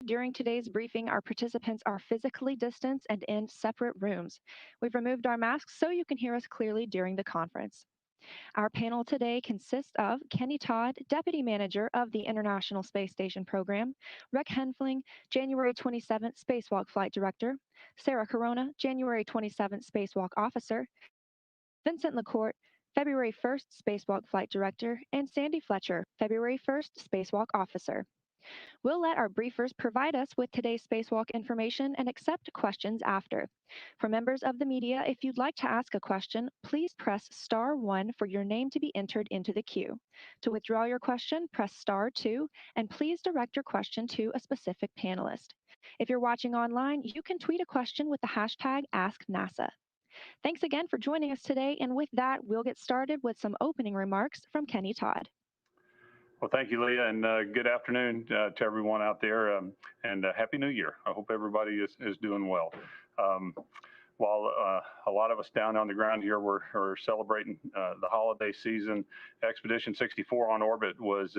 During today's briefing, our participants are physically distanced and in separate rooms. We've removed our masks so you can hear us clearly during the conference. Our panel today consists of Kenny Todd, Deputy Manager of the International Space Station Program, Rick Henfling, January 27th Spacewalk Flight Director, Sarah Corona, January 27th Spacewalk Officer, Vincent LaCourte, February 1st Spacewalk Flight Director, and Sandy Fletcher, February 1st Spacewalk Officer. We'll let our briefers provide us with today's spacewalk information and accept questions after. For members of the media, if you'd like to ask a question, please press *1 for your name to be entered into the queue. To withdraw your question, press *2, and please direct your question to a specific panelist. If you're watching online, you can tweet a question with the hashtag #AskNASA. Thanks again for joining us today, and with that, we'll get started with some opening remarks from Kenny Todd. Well, thank you, Leah, and good afternoon to everyone out there, and Happy New Year. I hope everybody is doing well. While a lot of us down on the ground here were celebrating the holiday season, Expedition 64 on orbit was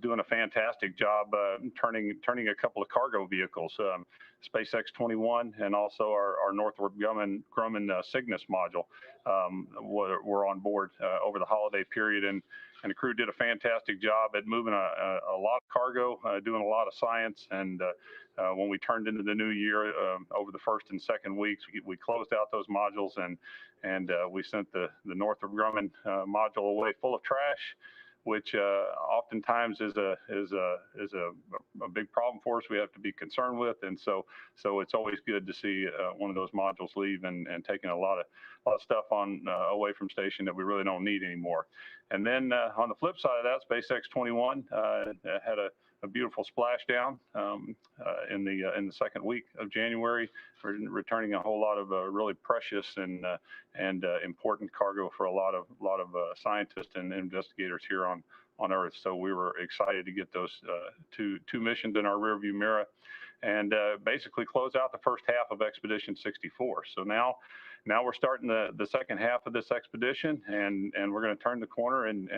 doing a fantastic job turning a couple of cargo vehicles, SpaceX 21 and also our Northrop Grumman Cygnus module were on board over the holiday period, and the crew did a fantastic job at moving a lot of cargo, doing a lot of science, and when we turned into the new year, over the first and second weeks, we closed out those modules, and we sent the Northrop Grumman module away full of trash, which oftentimes is a big problem for us. We have to be concerned with, and so it's always good to see one of those modules leave and taking a lot of stuff away from station that we really don't need anymore. And then on the flip side of that, SpaceX 21 had a beautiful splashdown in the second week of January, returning a whole lot of really precious and important cargo for a lot of scientists and investigators here on Earth. So we were excited to get those two missions in our rearview mirror, and basically close out the first half of Expedition 64. So now we're starting the second half of this expedition, and we're going to turn the corner and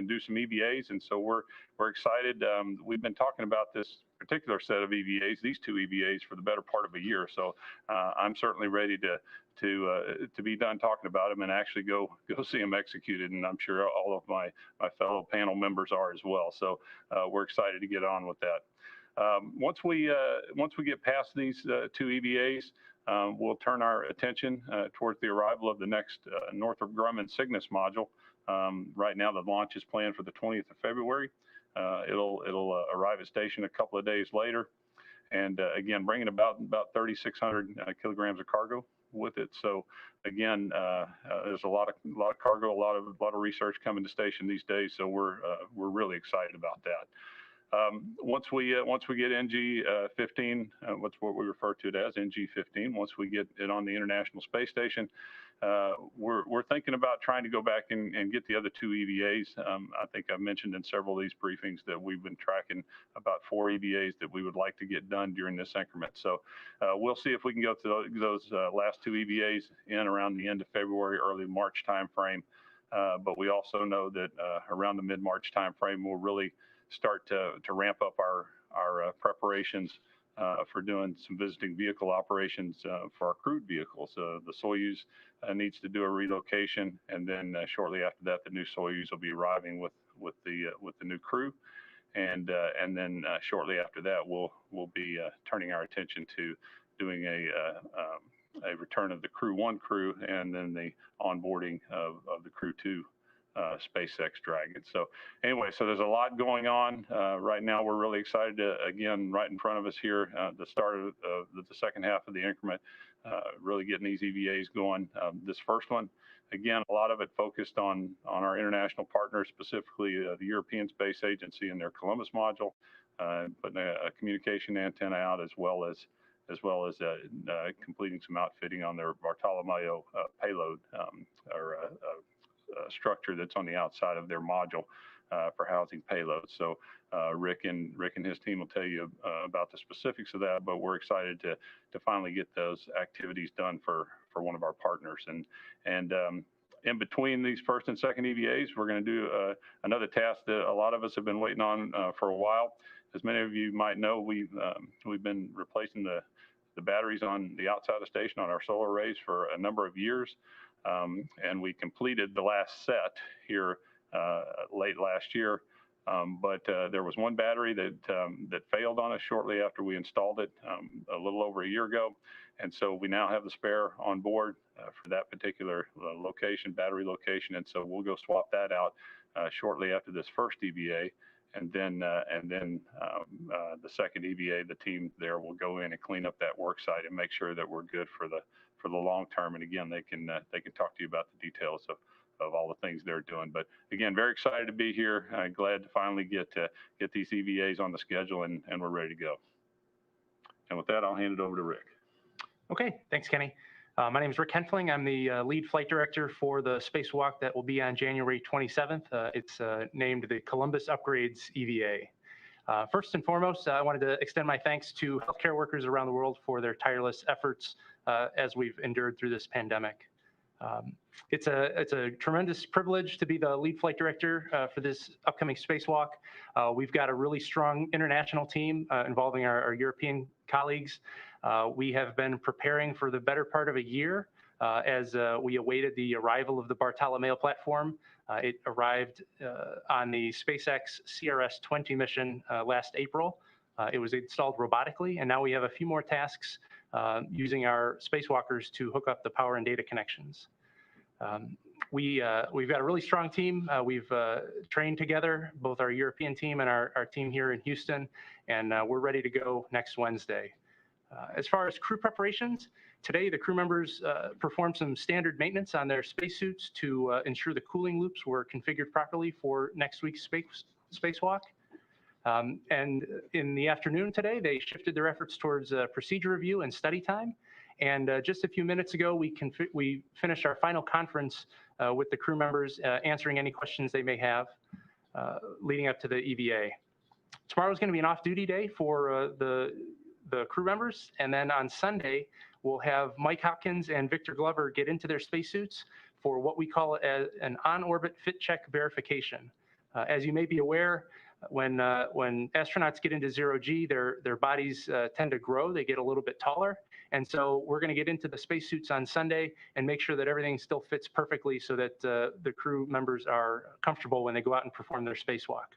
do some EVAs. And so we're excited. We've been talking about this particular set of EVAs, these two EVAs, for the better part of a year. So I'm certainly ready to be done talking about them and actually go see them executed. And I'm sure all of my fellow panel members are as well. So we're excited to get on with that. Once we get past these two EVAs, we'll turn our attention towards the arrival of the next Northrop Grumman Cygnus module. Right now, the launch is planned for the 20th of February. It'll arrive at station a couple of days later, and again, bringing about 3,600 kilograms of cargo with it. So again, there's a lot of cargo, a lot of research coming to station these days. So we're really excited about that. Once we get NG-15, what's what we refer to it as NG-15, once we get it on the International Space Station, we're thinking about trying to go back and get the other two EVAs. I think I've mentioned in several of these briefings that we've been tracking about 4 EVAs that we would like to get done during this increment. So we'll see if we can go to those last 2 EVAs in around the end of February, early March timeframe. But we also know that around the mid-March timeframe, we'll really start to ramp up our preparations for doing some visiting vehicle operations for our crewed vehicles. The Soyuz needs to do a relocation, and then shortly after that, the new Soyuz will be arriving with the new crew, and then shortly after that, we'll be turning our attention to doing a return of the Crew 1 crew, and then the onboarding of the Crew 2 SpaceX Dragon. So anyway, so there's a lot going on right now. We're really excited to, again, right in front of us here, the start of the second half of the increment, really getting these EVAs going. This first one, again, a lot of it focused on our international partners, specifically the European Space Agency and their Columbus module, putting a communication antenna out, as well as completing some outfitting on their Bartolomeo payload or structure that's on the outside of their module for housing payloads. So Rick and his team will tell you about the specifics of that, but we're excited to finally get those activities done for one of our partners. And in between these first and second EVAs, we're going to do another task that a lot of us have been waiting on for a while, as many of you might know, we've been replacing the batteries on the outside of the station on our solar arrays for a number of years, and we completed the last set here late last year. But there was one battery that failed on us shortly after we installed it a little over a year ago, and so we now have the spare on board for that particular battery location, and so we'll go swap that out shortly after this first EVA. And then the second EVA, the team there will go in and clean up that work site and make sure that we're good for the long term. And again, they can talk to you about the details of all the things they're doing. But again, very excited to be here. Glad to finally get these EVAs on the schedule, and we're ready to go. And with that, I'll hand it over to Rick. Okay, thanks, Kenny. My name is Rick Henfling. I'm the lead flight director for the spacewalk that will be on January 27th. It's named the Columbus Upgrades EVA. First and foremost, I wanted to extend my thanks to healthcare workers around the world for their tireless efforts as we've endured through this pandemic. It's a tremendous privilege to be the lead flight director for this upcoming spacewalk. We've got a really strong international team involving our European colleagues. We have been preparing for the better part of a year as we awaited the arrival of the Bartolomeo platform. It arrived on the SpaceX CRS-20 mission last April. It was installed robotically, and now we have a few more tasks using our spacewalkers to hook up the power and data connections. We've got a really strong team. We've trained together, both our European team and our team here in Houston, and we're ready to go next Wednesday. As far as crew preparations, today the crew members performed some standard maintenance on their spacesuits to ensure the cooling loops were configured properly for next week's spacewalk. And in the afternoon today, they shifted their efforts towards procedure review and study time. And just a few minutes ago, we finished our final conference with the crew members, answering any questions they may have leading up to the EVA. Tomorrow is going to be an off-duty day for the crew members, and then on Sunday, we'll have Mike Hopkins and Victor Glover get into their spacesuits for what we call an on-orbit fit check verification. As you may be aware, when astronauts get into zero G, their bodies tend to grow. They get a little bit taller. And so we're going to get into the spacesuits on Sunday and make sure that everything still fits perfectly so that the crew members are comfortable when they go out and perform their spacewalk.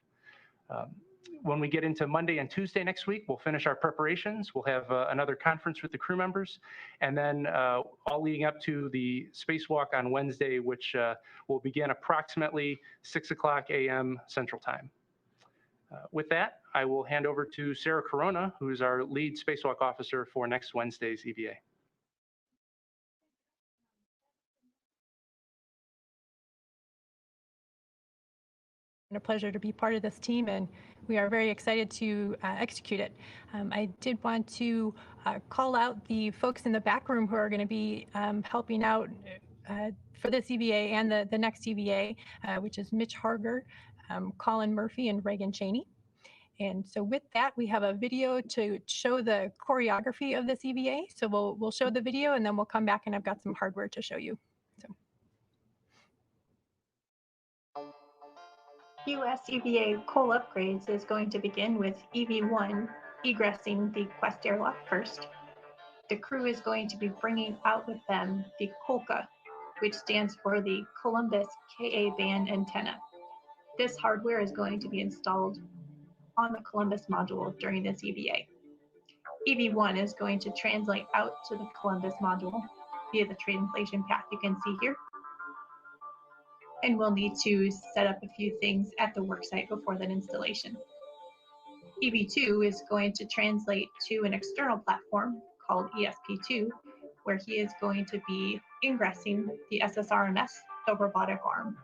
When we get into Monday and Tuesday next week, we'll finish our preparations. We'll have another conference with the crew members, and then all leading up to the spacewalk on Wednesday, which will begin approximately 6:00 a.m. Central Time. With that, I will hand over to Sarah Corona, who is our lead spacewalk officer for next Wednesday's EVA. A pleasure to be part of this team, and we are very excited to execute it. I did want to call out the folks in the back room who are going to be helping out for this EVA and the next EVA, which is Mitch Harger, Colin Murphy, and Reagan Cheney. And so with that, we have a video to show the choreography of this EVA. So we'll show the video, and then we'll come back, and I've got some hardware to show you. US EVA coal upgrades is going to begin with EV1 egressing the Quest airlock first. The crew is going to be bringing out with them the COLCA, which stands for the Columbus KA band antenna. This hardware is going to be installed on the Columbus module during this EVA. EV1 is going to translate out to the Columbus module via the translation path you can see here. And we'll need to set up a few things at the worksite before that installation. EV2 is going to translate to an external platform called ESP2, where he is going to be ingressing the SSRMS, the robotic arm.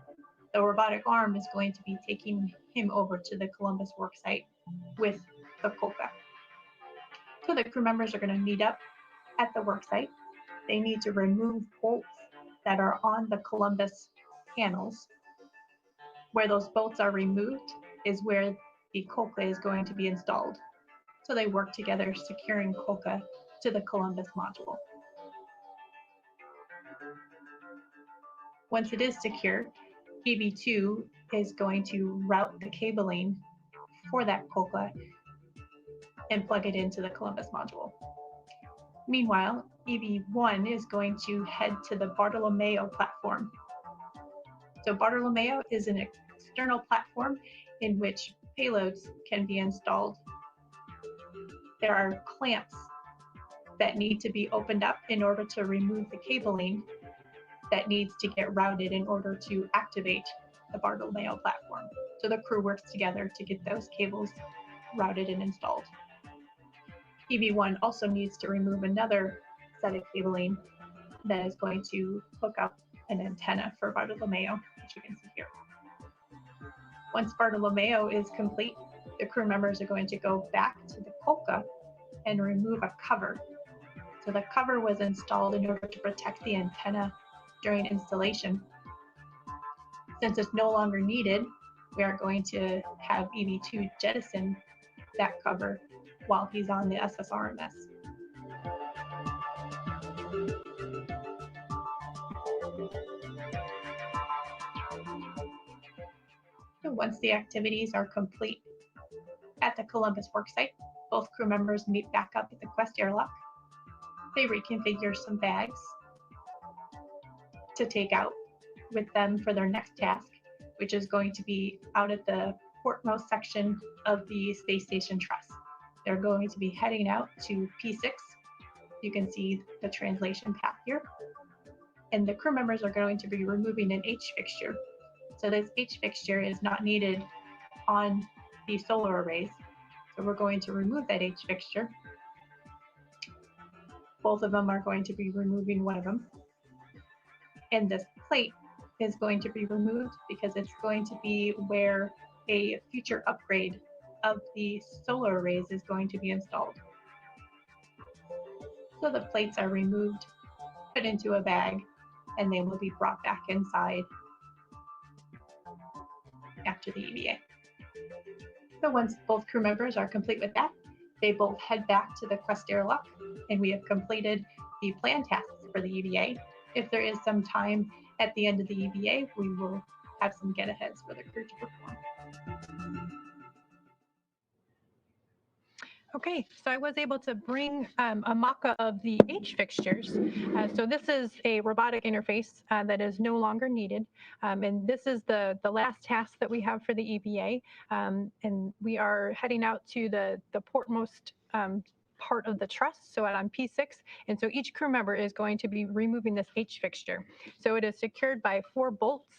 The robotic arm is going to be taking him over to the Columbus worksite with the COLCA. So the crew members are going to meet up at the worksite. They need to remove bolts that are on the Columbus panels. Where those bolts are removed is where the COLCA is going to be installed. So they work together, securing COLCA to the Columbus module. Once it is secure, EV2 is going to route the cabling for that COLCA and plug it into the Columbus module. Meanwhile, EV1 is going to head to the Bartolomeo platform. So Bartolomeo is an external platform in which payloads can be installed. There are clamps that need to be opened up in order to remove the cabling that needs to get routed in order to activate the Bartolomeo platform. So the crew works together to get those cables routed and installed. EV1 also needs to remove another set of cabling that is going to hook up an antenna for Bartolomeo, which you can see here. Once Bartolomeo is complete, the crew members are going to go back to the Kolka and remove a cover. So the cover was installed in order to protect the antenna during installation. Since it's no longer needed, we are going to have EV2 jettison that cover while he's on the SSRMS. So once the activities are complete at the Columbus worksite, both crew members meet back up at the Quest airlock. They reconfigure some bags to take out with them for their next task, which is going to be out at the portmost section of the space station truss. They're going to be heading out to P6. You can see the translation path here. And the crew members are going to be removing an H fixture. So this H fixture is not needed on the solar arrays. So we're going to remove that H fixture. Both of them are going to be removing one of them. And this plate is going to be removed because it's going to be where a future upgrade of the solar arrays is going to be installed. So the plates are removed, put into a bag, and they will be brought back inside after the EVA. So once both crew members are complete with that, they both head back to the Quest airlock, and we have completed the planned tasks for the EVA. If there is some time at the end of the EVA, we will have some get-aheads for the crew to perform. Okay, so I was able to bring a mock-up of the H fixtures. So this is a robotic interface that is no longer needed. And this is the last task that we have for the EVA. And we are heading out to the portmost part of the truss, so on P6. And so each crew member is going to be removing this H fixture. So it is secured by 4 bolts.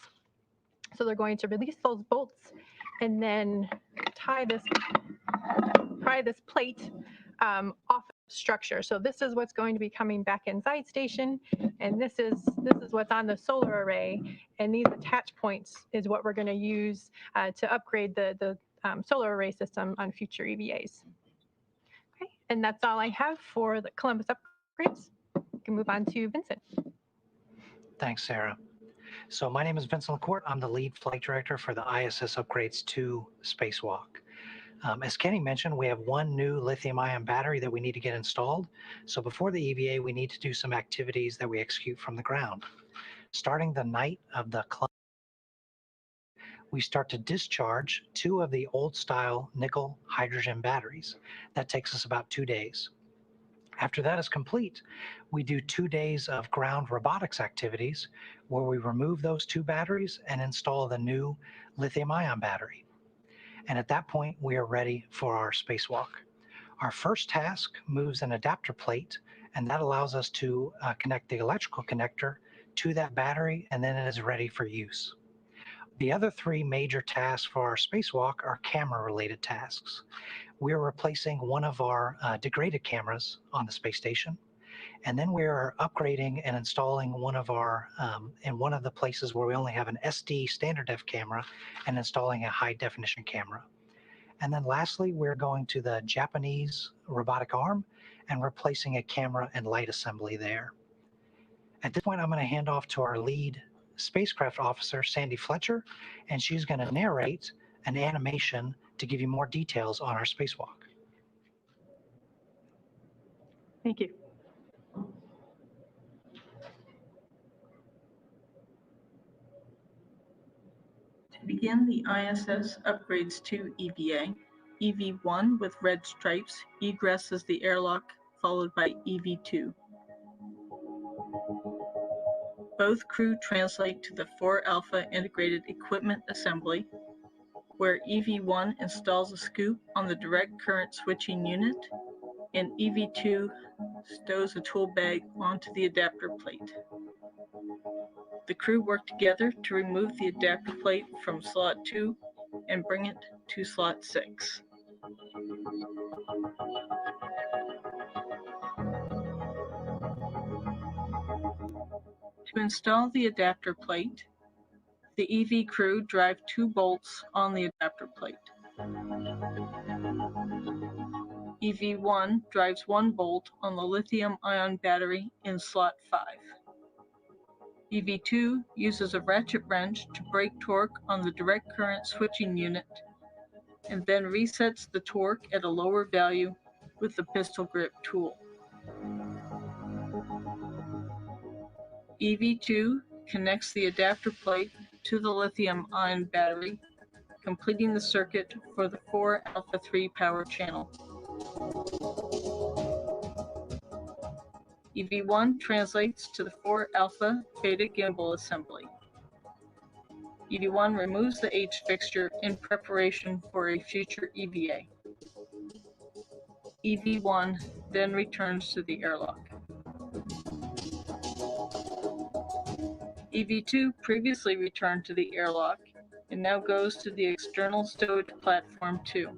So they're going to release those bolts and then pry this plate off the structure. So this is what's going to be coming back inside station, and this is what's on the solar array, and these attach points is what we're going to use to upgrade the solar array system on future EVAs. Okay, and that's all I have for the Columbus upgrades. We can move on to Vincent. Thanks, Sarah. So my name is Vincent LaCourte. I'm the lead flight director for the ISS Upgrades 2 Spacewalk. As Kenny mentioned, we have one new lithium-ion battery that we need to get installed. So before the EVA, we need to do some activities that we execute from the ground. Starting the night of the climb, we start to discharge 2 of the old-style nickel hydrogen batteries. That takes us about 2 days. After that is complete, we do 2 days of ground robotics activities where we remove those 2 batteries and install the new lithium-ion battery. And at that point, we are ready for our spacewalk. Our first task moves an adapter plate, and that allows us to connect the electrical connector to that battery, and then it is ready for use. The other 3 major tasks for our spacewalk are camera-related tasks. We're replacing one of our degraded cameras on the space station, and then we're upgrading and installing one of our, in one of the places where we only have an SD standard def camera, and installing a high definition camera. And then lastly, we're going to the Japanese robotic arm and replacing a camera and light assembly there. At this point, I'm going to hand off to our lead spacecraft officer, Sandy Fletcher, and she's going to narrate an animation to give you more details on our spacewalk. Thank you. To begin the ISS Upgrades 2 EVA, EV1 with red stripes egresses the airlock, followed by EV2. Both crew translate to the 4 Alpha integrated equipment assembly, where EV1 installs a scoop on the direct current switching unit, and EV2 stows a tool bag onto the adapter plate. The crew work together to remove the adapter plate from slot 2 and bring it to slot 6. To install the adapter plate, the EV crew drive 2 bolts on the adapter plate. EV1 drives 1 bolt on the lithium-ion battery in slot 5. EV2 uses a ratchet wrench to break torque on the direct current switching unit and then resets the torque at a lower value with the pistol grip tool. EV2 connects the adapter plate to the lithium-ion battery, completing the circuit for the 4 Alpha 3 power channel. EV1 translates to the 4 Alpha Beta gimbal assembly. EV1 removes the H fixture in preparation for a future EVA. EV1 then returns to the airlock. EV2 previously returned to the airlock and now goes to the external stowage platform 2.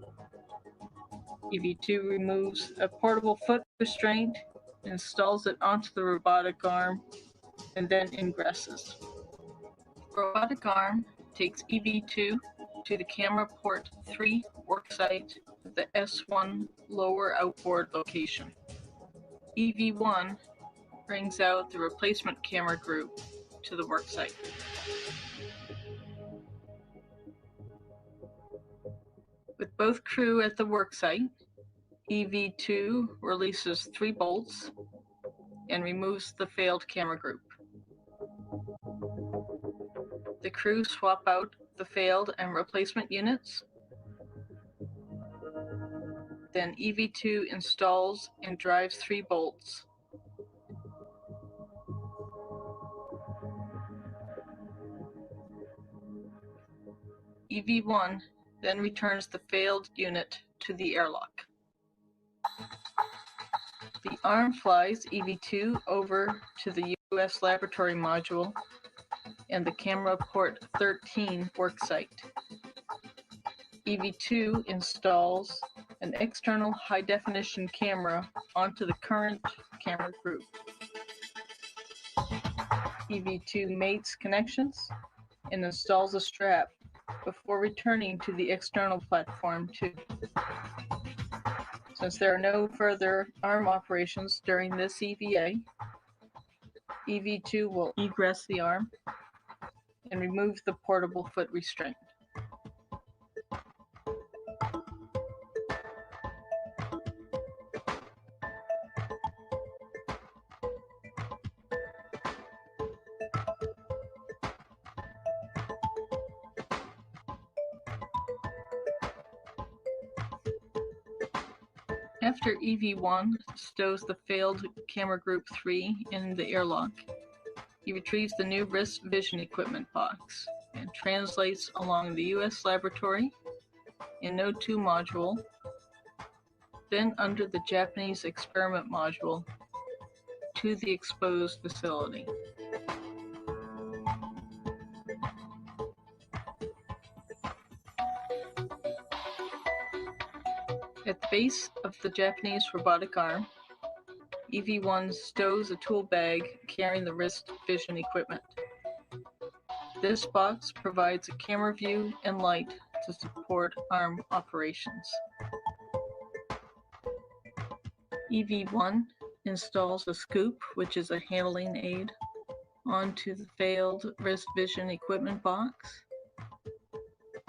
EV2 removes a portable foot restraint, installs it onto the robotic arm, and then ingresses. The robotic arm takes EV2 to the camera port 3 worksite at the S1 lower outboard location. EV1 brings out the replacement camera group to the worksite. With both crew at the worksite, EV2 releases 3 bolts and removes the failed camera group. The crew swap out the failed and replacement units. Then EV2 installs and drives 3 bolts. EV1 then returns the failed unit to the airlock. The arm flies EV2 over to the US laboratory module and the camera port 13 worksite. EV2 installs an external high-definition camera onto the current camera group. EV2 mates connections and installs a strap before returning to the external platform 2. Since there are no further arm operations during this EVA, EV2 will egress the arm and remove the portable foot restraint. After EV1 stows the failed camera group 3 in the airlock, he retrieves the new wrist vision equipment box and translates along the US laboratory and Node 2 module, then under the Japanese experiment module to the exposed facility. At the base of the Japanese robotic arm, EV1 stows a tool bag carrying the wrist vision equipment. This box provides a camera view and light to support arm operations. EV1 installs a scoop, which is a handling aid, onto the failed wrist vision equipment box,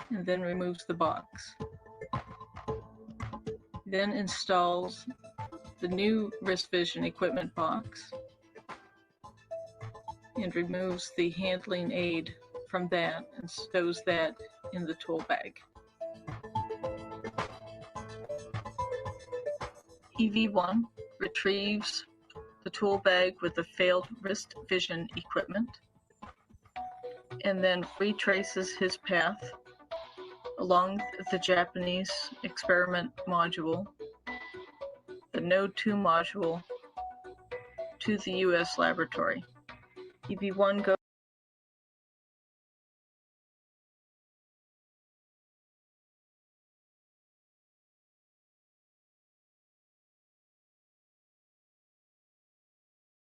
and then removes the box. Then installs the new wrist vision equipment box and removes the handling aid from that and stows that in the tool bag. EV1 retrieves the tool bag with the failed wrist vision equipment and then retraces his path along the Japanese experiment module, the Node 2 module, to the US laboratory. EV1 goes